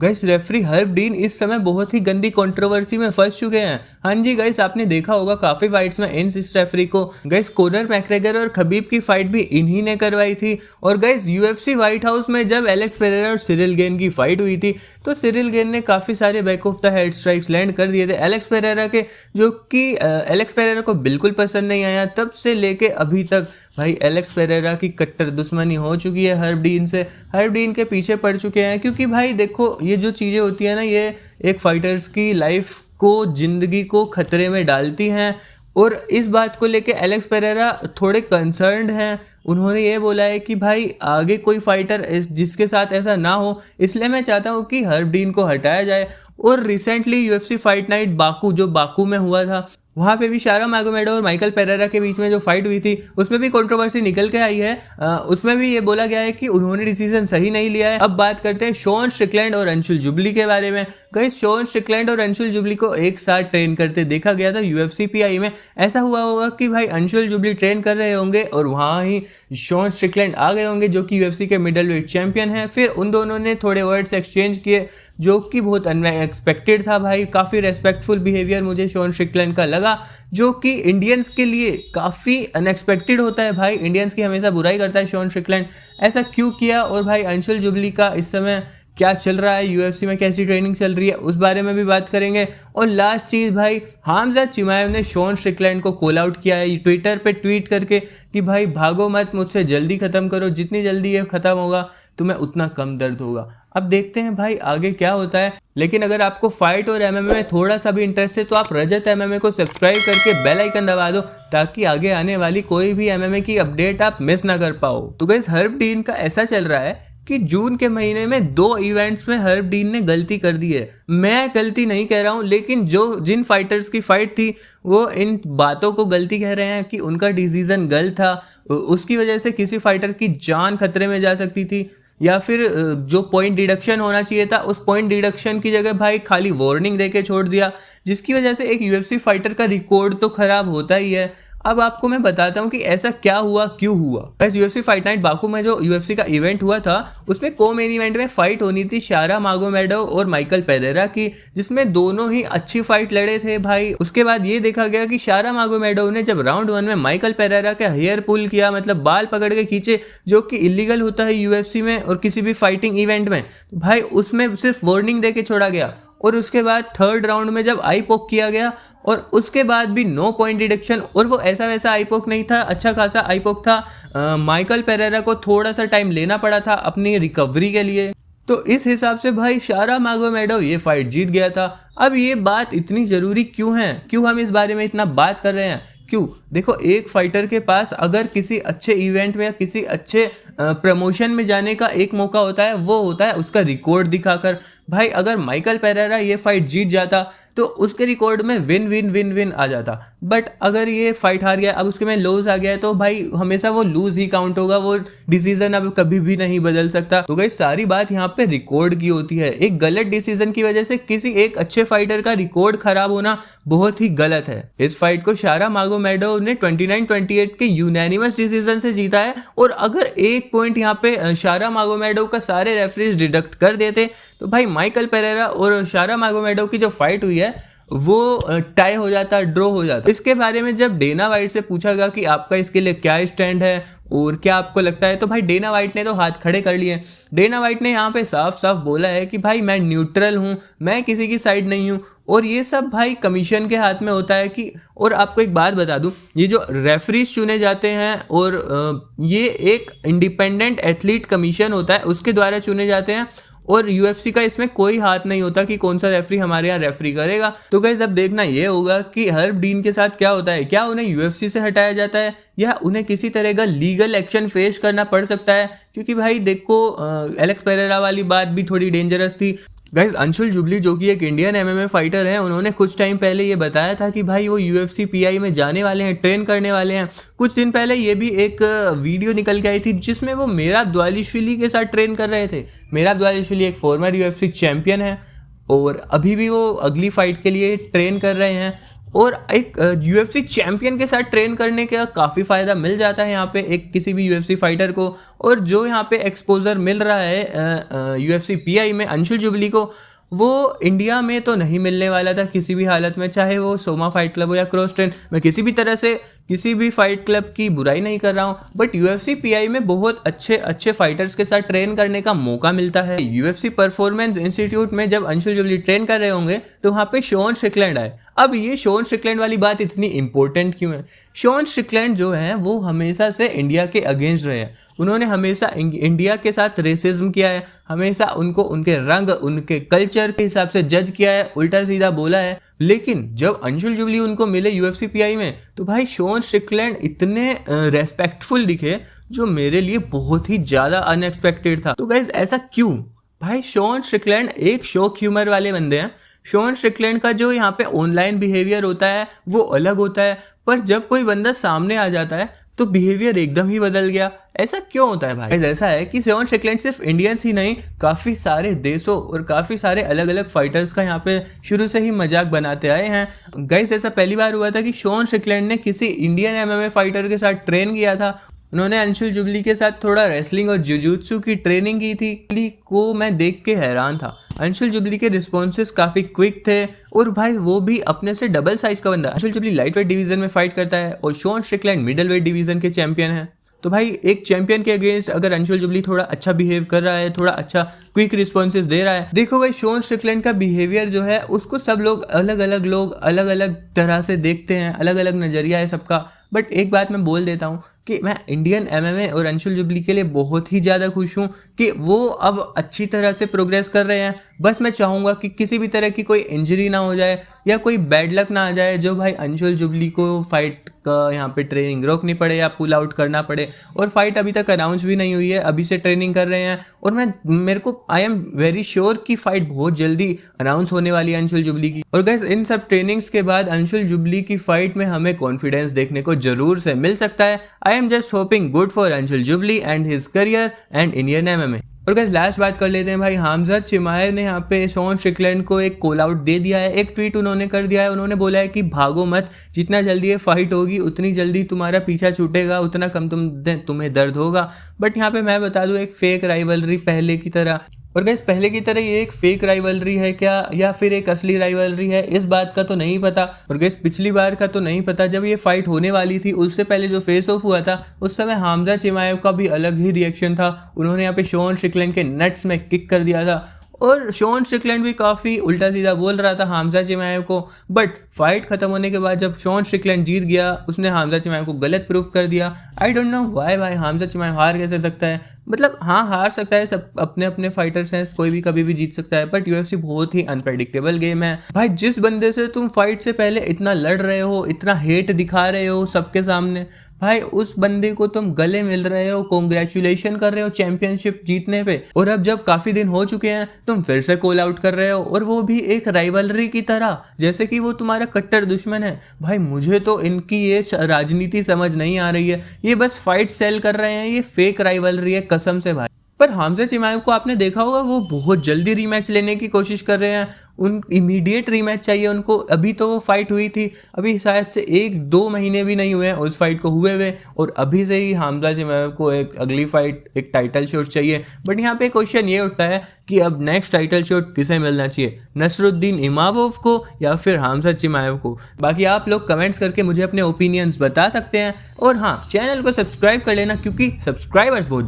Guys referee herb dean इस समय बहुत ही गंदी कंट्रोवर्सी में फंस चुके हैं। हाँ जी गाइस, आपने देखा होगा काफी फाइट्स में इस रेफरी को। गाइस कोनर मैकग्रेगर और खबीब की फाइट भी इन्हीं ने करवाई थी। और गाइस यूएफसी व्हाइट हाउस में जब एलेक्स पेरेरा और सिरिल गेन की फाइट हुई थी तो सिरिल गेन ने काफी सारे back of the head strikes land कर दिए थे एलेक्स पेरेरा के, जो कि एलेक्स पेरेरा को बिल्कुल पसंद नहीं आया। तब से लेके अभी तक भाई एलेक्स पेरेरा की कट्टर दुश्मनी हो चुकी है हर्ब डीन से। हर्ब डीन के पीछे पड़ चुके हैं, क्योंकि भाई देखो ये जो चीज़ें होती है ना, ये एक फाइटर्स की लाइफ को, जिंदगी को खतरे में डालती हैं। और इस बात को लेके एलेक्स पेरेरा थोड़े कंसर्न्ड हैं। उन्होंने ये बोला है कि भाई आगे कोई फाइटर जिसके साथ ऐसा ना हो, इसलिए मैं चाहता हूँ कि हर्ब डीन को हटाया जाए। और recently UFC fight night Baku, जो बाकू में हुआ था, वहाँ पे भी शारा मैगोमेडो और माइकल पेरेरा के बीच में जो फाइट हुई थी उसमें भी कंट्रोवर्सी निकल के आई है। उसमें भी ये बोला गया है कि उन्होंने डिसीजन सही नहीं लिया है। अब बात करते हैं शॉन स्ट्रिकलैंड और अंशुल जुबली के बारे में। गाइस शॉन स्ट्रिकलैंड और अंशुल जुबली को एक साथ ट्रेन करते देखा गया था यूएफसी पीआई में। ऐसा हुआ होगा कि भाई अंशुल जुबली ट्रेन कर रहे होंगे और वहाँ ही शॉन स्ट्रिकलैंड आ गए होंगे, जो कि यूएफसी के मिडल वेट चैंपियन हैं। फिर उन दोनों ने थोड़े वर्ड्स एक्सचेंज किए, जो कि बहुत अनएक्सपेक्टेड था भाई। काफ़ी रेस्पेक्टफुल बिहेवियर मुझे शॉन स्ट्रिकलैंड का लगा, जो कि इंडियंस के लिए काफ़ी अनएक्सपेक्टेड होता है भाई। इंडियंस की हमेशा बुराई करता है शॉन स्ट्रिकलैंड, ऐसा क्यों किया? और भाई अंशुल जुबली का इस समय क्या चल रहा है, यूएफसी में कैसी ट्रेनिंग चल रही है, उस बारे में भी बात करेंगे। और लास्ट चीज़ भाई, हामजा चिमाएव ने शॉन स्ट्रिकलैंड को कॉल आउट किया है ट्विटर पे ट्वीट करके कि भाई भागो मत, मुझसे जल्दी ख़त्म करो, जितनी जल्दी ये ख़त्म होगा तुम्हें उतना कम दर्द होगा। अब देखते हैं भाई आगे क्या होता है। लेकिन अगर आपको फाइट और एमएमए में थोड़ा सा भी इंटरेस्ट है तो आप रजत एमएमए को सब्सक्राइब करके बेल आइकन दबा दो, ताकि आगे आने वाली कोई भी एमएमए की अपडेट आप मिस ना कर पाओ। तो गाइस हर्ब डीन का ऐसा चल रहा है कि जून के महीने में 2 इवेंट्स में हर्ब डीन ने गलती कर दी है। मैं गलती नहीं कह रहा हूँ, लेकिन जिन फाइटर्स की फाइट थी वो इन बातों को गलती कह रहे हैं कि उनका डिसीजन गलत था, उसकी वजह से किसी फाइटर की जान खतरे में जा सकती थी, या फिर जो पॉइंट डिडक्शन होना चाहिए था उस पॉइंट डिडक्शन की जगह भाई खाली वार्निंग देके छोड़ दिया, जिसकी वजह से एक यूएफसी फाइटर का रिकॉर्ड तो खराब होता ही है। अब आपको मैं बताता हूँ कि ऐसा क्या हुआ, क्यों हुआ। बस यूएफसी फाइट नाइट बाकू में जो यूएफसी का इवेंट हुआ था उसमें को मेन इवेंट में फाइट होनी थी शारा मैगोमेडोव और माइकल पेरेरा की, जिसमें दोनों ही अच्छी फाइट लड़े थे भाई। उसके बाद ये देखा गया कि शारा मैगोमेडोव ने जब राउंड 1 में माइकल पेरेरा का हेयर पुल किया, मतलब बाल पकड़ के खींचे, जो कि इलीगल होता है यूएफसी में और किसी भी फाइटिंग इवेंट में, तो भाई उसमें सिर्फ वार्निंग देके छोड़ा गया। और उसके बाद थर्ड राउंड में जब आई पोक किया गया और उसके बाद भी नो पॉइंट डिडक्शन, और वो ऐसा वैसा आई पोक नहीं था, अच्छा खासा आई पोक था। माइकल पेरेरा को थोड़ा सा टाइम लेना पड़ा था अपनी रिकवरी के लिए। तो इस हिसाब से भाई शारा मैगोमेडोव ये फाइट जीत गया था। अब ये बात इतनी ज़रूरी क्यों है, क्यों हम इस बारे में इतना बात कर रहे हैं, क्यों? देखो एक फाइटर के पास अगर किसी अच्छे इवेंट में या किसी अच्छे प्रमोशन में जाने का एक मौका होता है, वो होता है उसका रिकॉर्ड दिखाकर। भाई अगर माइकल पेरेरा ये फाइट जीत जाता तो उसके रिकॉर्ड में विन विन विन विन आ जाता, बट अगर ये फाइट हार गया, अब उसके में लॉस आ गया है, तो भाई हमेशा वो लूज ही काउंट होगा, वो डिसीजन अब कभी भी नहीं बदल सकता। तो गाइस सारी बात यहाँ पे रिकॉर्ड की होती है। एक गलत डिसीजन की वजह से किसी एक अच्छे फाइटर का रिकॉर्ड खराब होना बहुत ही गलत है। इस फाइट को शारा मैगोमेडोव ने 29-28 के यूनैनिमस डिसीजन से जीता है। और अगर एक पॉइंट यहाँ पे शारा मैगोमेडोव का सारे रेफरीज डिडक्ट कर देते तो भाई माइकल पेरेरा और शारा मैगोमेडोव की जो फाइट हुई है वो टाई हो जाता, ड्रॉ हो जाता। इसके बारे में जब डेना वाइट से पूछा गया कि आपका इसके लिए क्या स्टैंड है और क्या आपको लगता है, तो भाई डेना वाइट ने तो हाथ खड़े कर लिए। डेना वाइट ने यहाँ पे साफ साफ बोला है कि भाई मैं न्यूट्रल हूँ, मैं किसी की साइड नहीं हूँ। और ये सब भाई कमीशन के हाथ में होता है कि, और आपको एक बात बता दूं, ये जो रेफरीज चुने जाते हैं और ये एक इंडिपेंडेंट एथलीट कमीशन होता है, उसके द्वारा चुने जाते हैं। और यूएफसी का इसमें कोई हाथ नहीं होता कि कौन सा रेफरी हमारे यहाँ रेफरी करेगा। तो गाइस अब देखना ये होगा कि हर्ब डीन के साथ क्या होता है, क्या उन्हें यूएफसी से हटाया जाता है या उन्हें किसी तरह का लीगल एक्शन फेस करना पड़ सकता है। क्योंकि भाई देखो एलेक्स पेरेरा वाली बात भी थोड़ी डेंजरस थी। गाइस अंशुल जुबली जो कि एक इंडियन एमएमए फाइटर है, उन्होंने कुछ टाइम पहले ये बताया था कि भाई वो यूएफसी पीआई में जाने वाले हैं, ट्रेन करने वाले हैं। कुछ दिन पहले ये भी एक वीडियो निकल के आई थी जिसमें वो मेहराब द्वालिशविली के साथ ट्रेन कर रहे थे। मेहराब द्वालिशविली एक फॉर्मर यूएफसी चैंपियन है और अभी भी वो अगली फाइट के लिए ट्रेन कर रहे हैं। और एक यूएफसी चैंपियन के साथ ट्रेन करने का काफ़ी फ़ायदा मिल जाता है यहाँ पे एक किसी भी यूएफसी फाइटर को। और जो यहाँ पे एक्सपोजर मिल रहा है यूएफसी पीआई में अंशुल जुबली को, वो इंडिया में तो नहीं मिलने वाला था किसी भी हालत में, चाहे वो सोमा फाइट क्लब हो या क्रॉस ट्रेन। मैं किसी भी तरह से किसी भी फाइट क्लब की बुराई नहीं कर रहा हूँ, बट यूएफसी पीआई में बहुत अच्छे अच्छे फाइटर्स के साथ ट्रेन करने का मौका मिलता है। यूएफसी परफॉर्मेंस इंस्टीट्यूट में जब अंशुल जुबली ट्रेन कर रहे होंगे तो वहाँ पे शॉन स्ट्रिकलैंड आए। अब ये शॉन स्ट्रिकलैंड वाली बात इतनी इंपॉर्टेंट क्यों है? शॉन स्ट्रिकलैंड जो है वो हमेशा से इंडिया के अगेंस्ट रहे हैं। उन्होंने हमेशा इंडिया के साथ रेसिज्म किया है, हमेशा उनको उनके रंग उनके कल्चर के हिसाब से जज किया है, उल्टा सीधा बोला है। लेकिन जब अंशुल जुबली उनको मिले यूएफसी पीआई में तो भाई शॉन स्ट्रिकलैंड इतने रेस्पेक्टफुल दिखे जो मेरे लिए बहुत ही ज़्यादा अनएक्सपेक्टेड था। तो गाइज ऐसा क्यों? भाई शॉन स्ट्रिकलैंड एक शौक ह्यूमर वाले बंदे हैं। शॉन स्ट्रिकलैंड का जो यहाँ पे ऑनलाइन बिहेवियर होता है वो अलग होता है, पर जब कोई बंदा सामने आ जाता है तो बिहेवियर एकदम ही बदल गया। ऐसा क्यों होता है भाई? ऐसा है कि शॉन स्ट्रिकलैंड सिर्फ इंडियंस ही नहीं, काफ़ी सारे देशों और काफ़ी सारे अलग अलग फाइटर्स का यहाँ पे शुरू से ही मजाक बनाते आए हैं। गाइस ऐसा पहली बार हुआ था कि शॉन स्ट्रिकलैंड ने किसी इंडियन एमएमए फाइटर के साथ ट्रेन किया था। उन्होंने अंशुल जुबली के साथ थोड़ा रेसलिंग और जुजुत्सु की ट्रेनिंग की थी। जुबली को मैं देख के हैरान था। अंशुल जुबली के रिस्पॉन्सेस काफ़ी क्विक थे और भाई वो भी अपने से डबल साइज का बंदा। Anshul Jubli lightweight division में फाइट करता है और Sean Strickland middleweight division के चैंपियन है। तो भाई एक चैंपियन के अगेंस्ट अगर अंशुल जुबली थोड़ा अच्छा बिहेव कर रहा है, थोड़ा अच्छा क्विक रिस्पॉन्सेस दे रहा है। देखो भाई शॉन स्ट्रिकलैंड का बिहेवियर जो है उसको सब लोग अलग अलग तरह से देखते हैं, अलग अलग नज़रिया है सबका। बट एक बात मैं बोल देता हूँ कि मैं इंडियन एमएमए और अंशुल जुबली के लिए बहुत ही ज़्यादा खुश हूँ कि वो अब अच्छी तरह से प्रोग्रेस कर रहे हैं। बस मैं चाहूँगा कि किसी भी तरह की कोई इंजरी ना हो जाए या कोई बैड लक ना आ जाए जो भाई अंशुल जुबली को फाइट का यहाँ पे ट्रेनिंग रोकनी पड़े या पुल आउट करना पड़े। और फाइट अभी तक अनाउंस भी नहीं हुई है, अभी से ट्रेनिंग कर रहे हैं और मेरे को आई एम वेरी श्योर कि फाइट बहुत जल्दी अनाउंस होने वाली है अंशुल जुबली की। और गाइस इन सब ट्रेनिंग्स के बाद अंशुल जुबली की फाइट में हमें कॉन्फिडेंस देखने को जरूर से मिल सकता है। I am just hoping good for Anshul jubilee and his career and Indian MMA. और गाइस लास्ट बात कर लेते हैं भाई, हमजा चिमाएव ने यहाँ पे शॉन स्ट्रिकलैंड को एक कॉल आउट दे दिया है। एक ट्वीट उन्होंने कर दिया है, उन्होंने बोला है कि भागो मत, जितना जल्दी ये फाइट होगी उतनी जल्दी तुम्हारा पीछा छूटेगा, उतना कम तुम्हें दर्द होगा। बट यहाँ पे मैं बता दूं एक फेक राइवलरी पहले की तरह, और गाइस पहले की तरह ये एक फेक राइवलरी है क्या या फिर एक असली राइवलरी है, इस बात का तो नहीं पता। और गाइस पिछली बार का तो नहीं पता, जब ये फाइट होने वाली थी उससे पहले जो फेस ऑफ हुआ था उस समय हमजा चिमाएव का भी अलग ही रिएक्शन था। उन्होंने यहाँ पे शॉन स्ट्रिकलैंड के नट्स में किक कर दिया था और शॉन स्ट्रिकलैंड भी काफ़ी उल्टा सीधा बोल रहा था हमजा चिमाएव को। बट फाइट खत्म होने के बाद जब शॉन स्ट्रिकलैंड जीत गया उसने हमजा चिमाएव को गलत प्रूफ कर दिया। आई डोंट नो व्हाई भाई हमजा चिमाएव हार कैसे सकता है? मतलब हाँ हार सकता है, सब अपने अपने फाइटर्स हैं, कोई भी कभी भी जीत सकता है। बट यूएफसी बहुत ही अनप्रेडिक्टेबल गेम है भाई। जिस बंदे से तुम फाइट से पहले इतना लड़ रहे हो, इतना हेट दिखा रहे हो सबके सामने, भाई उस बंदे को तुम गले मिल रहे हो, कॉन्ग्रेचुलेशन कर रहे हो चैंपियनशिप जीतने पे। और अब जब काफी दिन हो चुके हैं तुम फिर से कॉल आउट कर रहे हो, और वो भी एक राइवलरी की तरह, जैसे कि वो तुम्हारा कट्टर दुश्मन है। भाई मुझे तो इनकी ये राजनीति समझ नहीं आ रही है, ये बस फाइट सेल कर रहे हैं, ये फेक राइवलरी है कसम से भाई। पर हमजा चिमाएव को आपने देखा होगा वो बहुत जल्दी रीमैच लेने की कोशिश कर रहे हैं, उन इमीडिएट रीमैच चाहिए उनको। अभी तो वो फाइट हुई थी, अभी शायद से 1-2 महीने भी नहीं हुए हैं उस फाइट को हुए हुए, और अभी से ही हमजा चिमाएव को एक अगली फाइट, एक टाइटल शॉट चाहिए। बट यहाँ पे क्वेश्चन ये उठता है कि अब नेक्स्ट टाइटल शॉट किसे मिलना चाहिए, नसरुद्दीन इमामोव को या फिर हमजा चिमाएव को? बाकी आप लोग कमेंट्स करके मुझे अपने ओपिनियंस बता सकते हैं। और हाँ, चैनल को सब्सक्राइब कर लेना क्योंकि सब्सक्राइबर्स बहुत